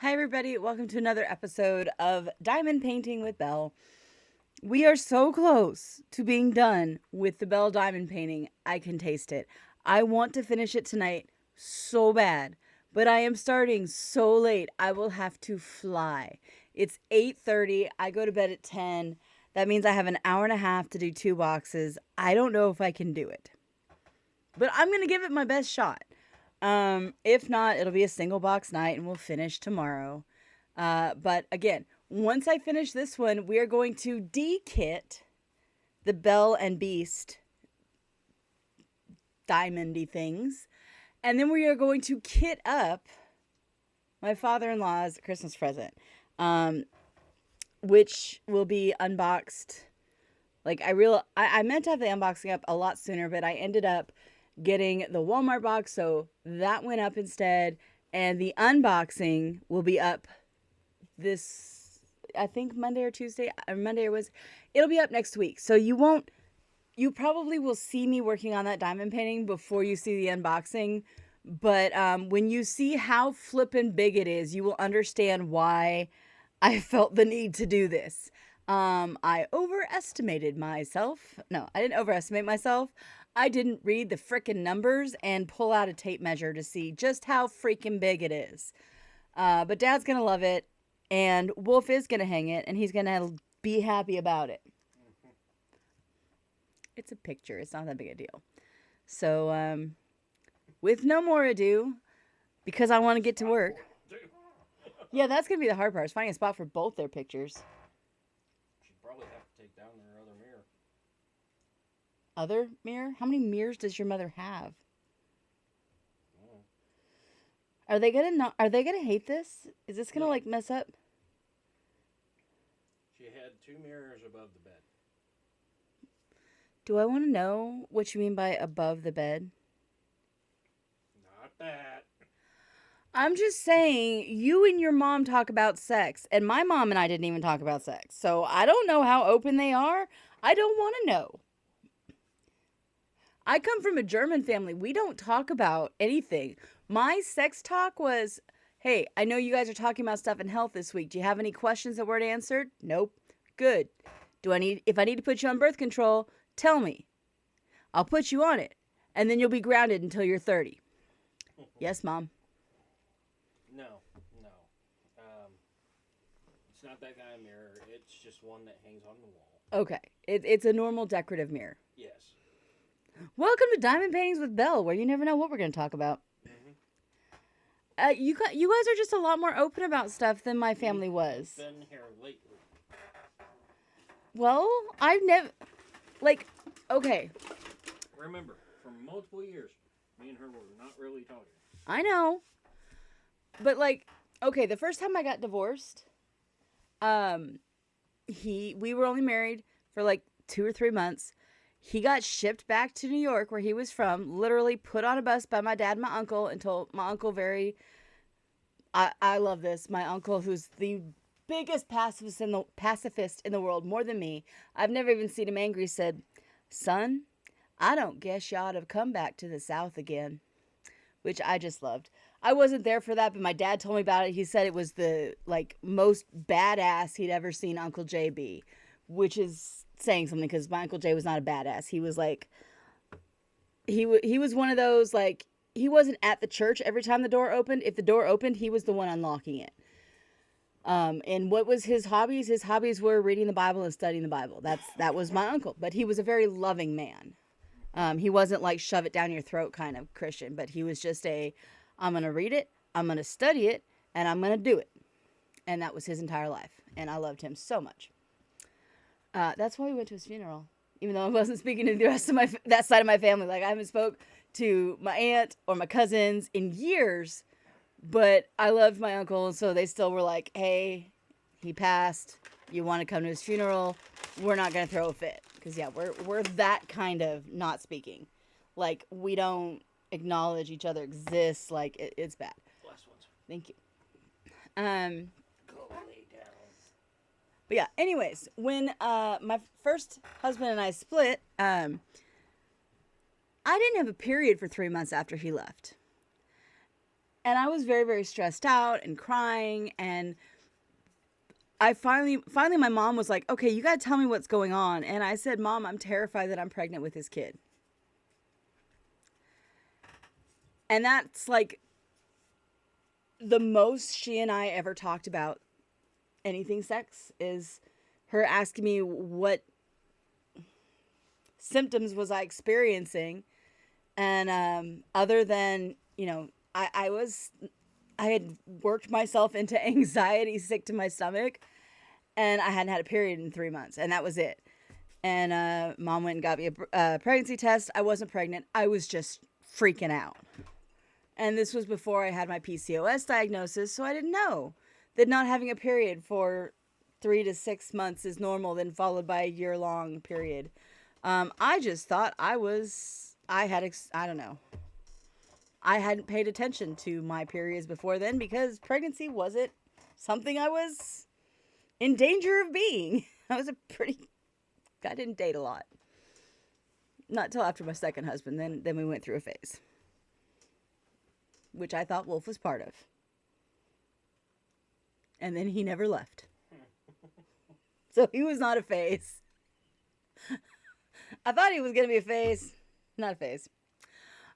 Hi, everybody. Welcome to another episode of Diamond Painting with Belle. We are so close to being done with the Belle diamond painting. I can taste it. I want to finish it tonight so bad, but I am starting so late. I will have to fly. It's 8:30. I go to bed at 10. That means I have an hour and a half to do two boxes. I don't know if I can do it, but I'm going to give it my best shot. If not, it'll be a single box night and we'll finish tomorrow. But again, once I finish this one, we are going to de-kit the Belle and Beast diamondy things. And then we are going to kit up my father-in-law's Christmas present, which will be unboxed. Like I meant to have the unboxing up a lot sooner, but I ended up getting the Walmart box, so that went up instead. And the unboxing will be up this, I think Monday or Tuesday, or Monday or was, it'll be up next week. So you probably will see me working on that diamond painting before you see the unboxing. But when you see how flippin' big it is, you will understand why I felt the need to do this. I overestimated myself. No, I didn't overestimate myself. I didn't read the frickin' numbers and pull out a tape measure to see just how freaking big it is. But Dad's gonna love it, and Wolf is gonna hang it, and he's gonna be happy about it. It's a picture. It's not that big a deal. So, with no more ado, because I want to get to work. Yeah, that's gonna be the hard part. Is finding a spot for both their pictures. She'd probably have to take down their other mirror. Other mirror? How many mirrors does your mother have? Oh. Are they gonna not? Are they gonna hate this? Is this gonna No. like mess up? She had two mirrors above the bed. Do I want to know what you mean by above the bed? Not that. I'm just saying, you and your mom talk about sex, and my mom and I didn't even talk about sex. So I don't know how open they are. I don't want to know. I come from a German family. We don't talk about anything. My sex talk was, hey, I know you guys are talking about stuff in health this week. Do you have any questions that weren't answered? Nope. Good. If I need to put you on birth control, tell me. I'll put you on it. And then you'll be grounded until you're 30. Yes, Mom. No. It's not that kind of mirror. It's just one that hangs on the wall. Okay. It's a normal decorative mirror. Yes. Welcome to Diamond Paintings with Belle, where you never know what we're going to talk about. You guys are just a lot more open about stuff than my family was. Been here lately. Well, I've never, okay. Remember, for multiple years, me and her were not really talking. I know. But okay, the first time I got divorced, we were only married for 2 or 3 months. He got shipped back to New York, where he was from, literally put on a bus by my dad and my uncle, until my uncle I love this. My uncle, who's the biggest pacifist in the world, more than me. I've never even seen him angry, said, "Son, I don't guess you ought to come back to the South again," which I just loved. I wasn't there for that, but my dad told me about it. He said it was the most badass he'd ever seen Uncle Jay be, which is saying something because my Uncle Jay was not a badass. He was he was one of those he wasn't at the church every time the door opened. If the door opened, he was the one unlocking it. And what was his hobbies? His hobbies were reading the Bible and studying the Bible. That was my uncle, but he was a very loving man. He wasn't shove it down your throat kind of Christian, but he was just I'm going to read it, I'm going to study it, and I'm going to do it. And that was his entire life. And I loved him so much. That's why we went to his funeral, even though I wasn't speaking to the rest of that side of my family. I haven't spoke to my aunt or my cousins in years, but I loved my uncle, and so they still were like, "Hey, he passed. You want to come to his funeral? We're not gonna throw a fit, because yeah, we're that kind of not speaking. We don't acknowledge each other exists. It's bad. Last ones. Thank you. Go lay down. But yeah, anyways, when my first husband and I split, I didn't have a period for 3 months after he left. And I was very, very stressed out and crying. And I finally, my mom was like, okay, you got to tell me what's going on. And I said, Mom, I'm terrified that I'm pregnant with this kid. And that's like the most she and I ever talked about anything sex, is her asking me what symptoms was I experiencing. And other than, you know, I had worked myself into anxiety, sick to my stomach, and I hadn't had a period in 3 months, and that was it. And Mom went and got me a pregnancy test. I wasn't pregnant. I was just freaking out. And this was before I had my PCOS diagnosis, so I didn't know that not having a period for 3 to 6 months is normal, then followed by a year-long period. I just thought I don't know. I hadn't paid attention to my periods before then because pregnancy wasn't something I was in danger of being. I didn't date a lot. Not till after my second husband. Then we went through a phase, which I thought Wolf was part of. And then he never left. So he was not a phase. I thought he was going to be a phase. Not a phase.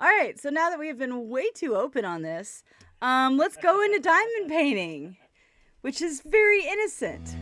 All right, so now that we have been way too open on this, let's go into diamond painting, which is very innocent.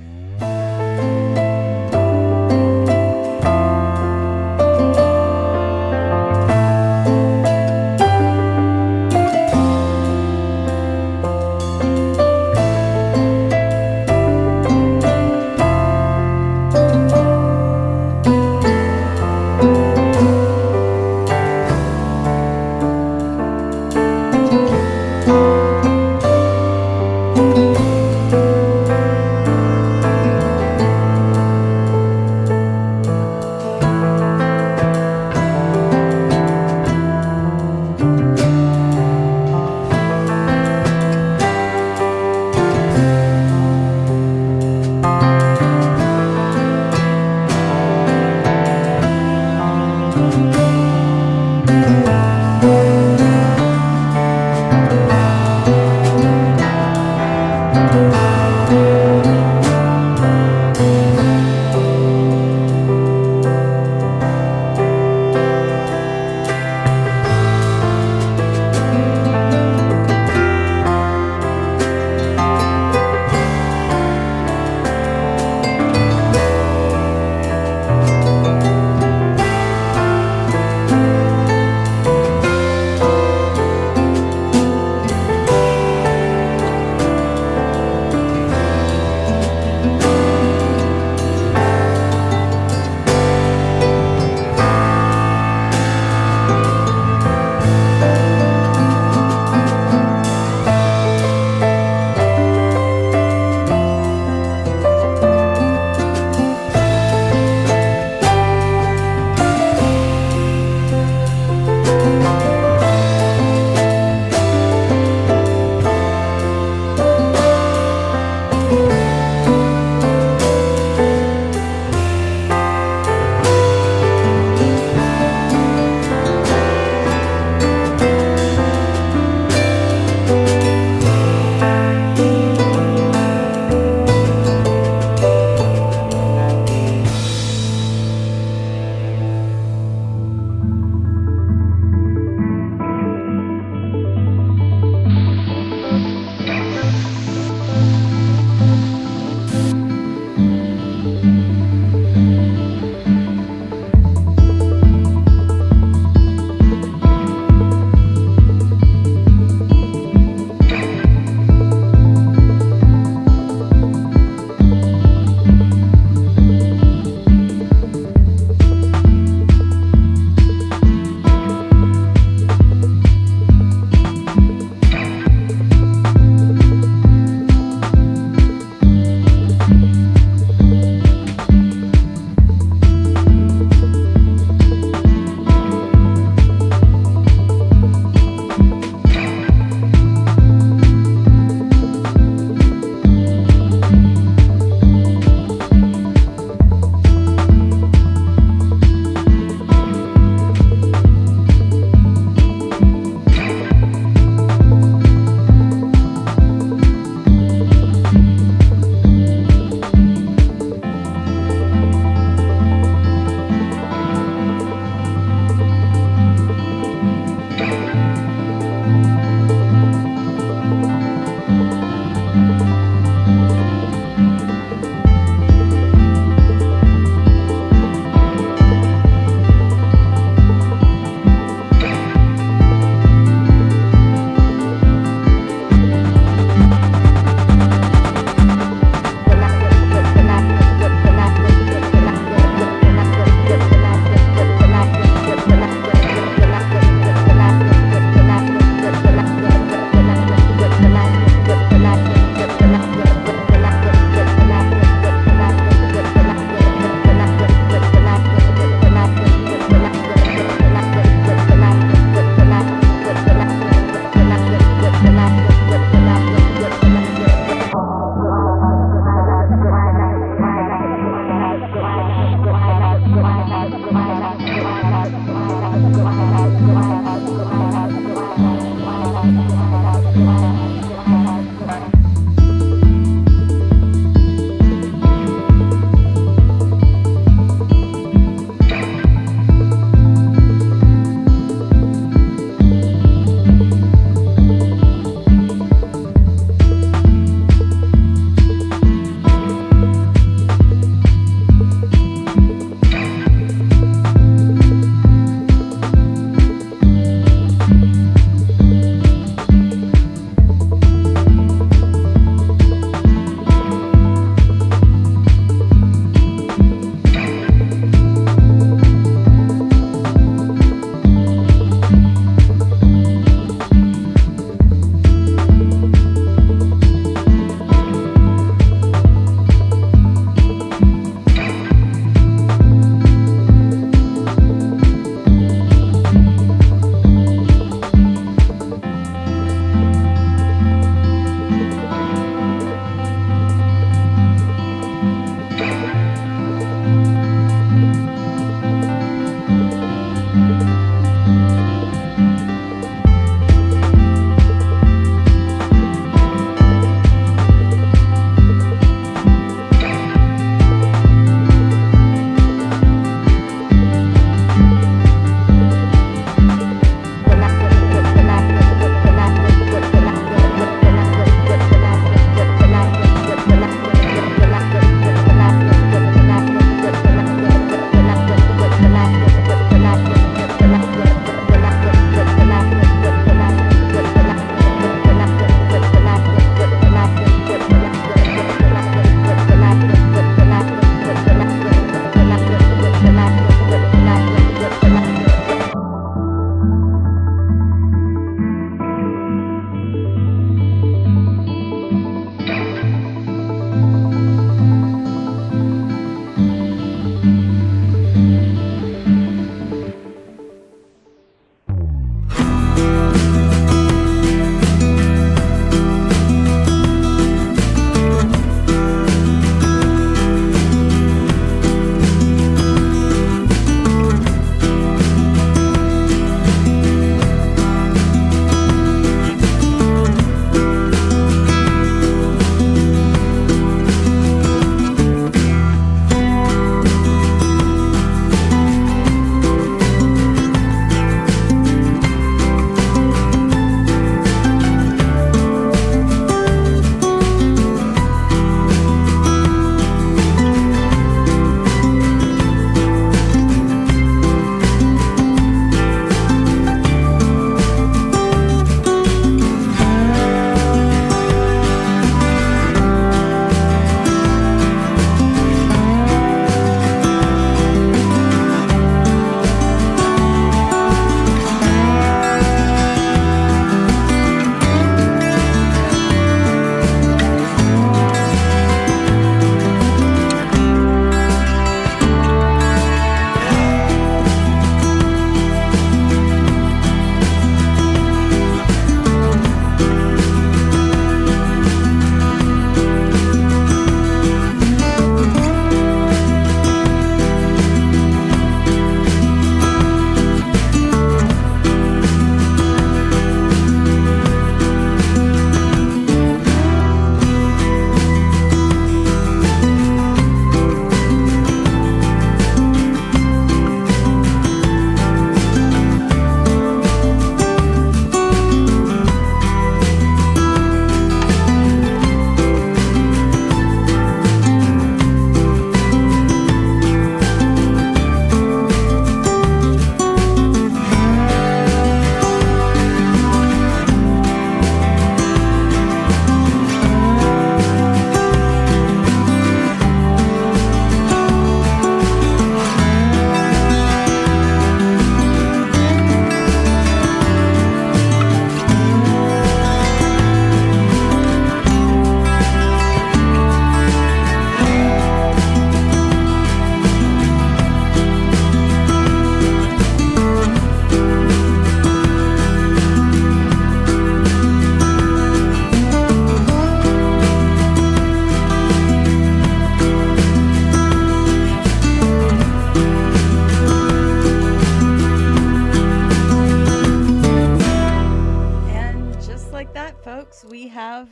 like that, folks, we have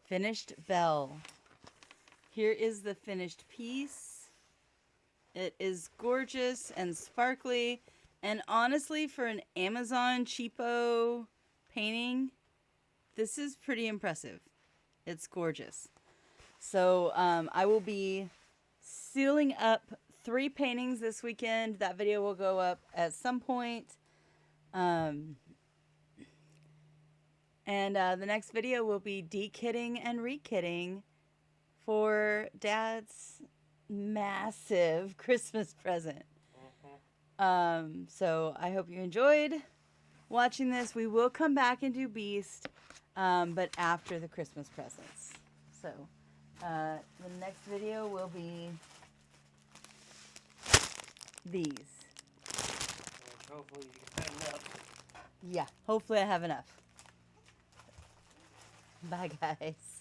finished Belle. Here is the finished piece. It is gorgeous and sparkly. And honestly, for an Amazon cheapo painting, this is pretty impressive. It's gorgeous. So I will be sealing up 3 paintings this weekend. That video will go up at some point. And the next video will be de-kitting and re-kitting for Dad's massive Christmas present. So I hope you enjoyed watching this. We will come back and do Beast, but after the Christmas presents. So the next video will be these. Which hopefully you can have enough. Yeah, hopefully I have enough. Bye, guys.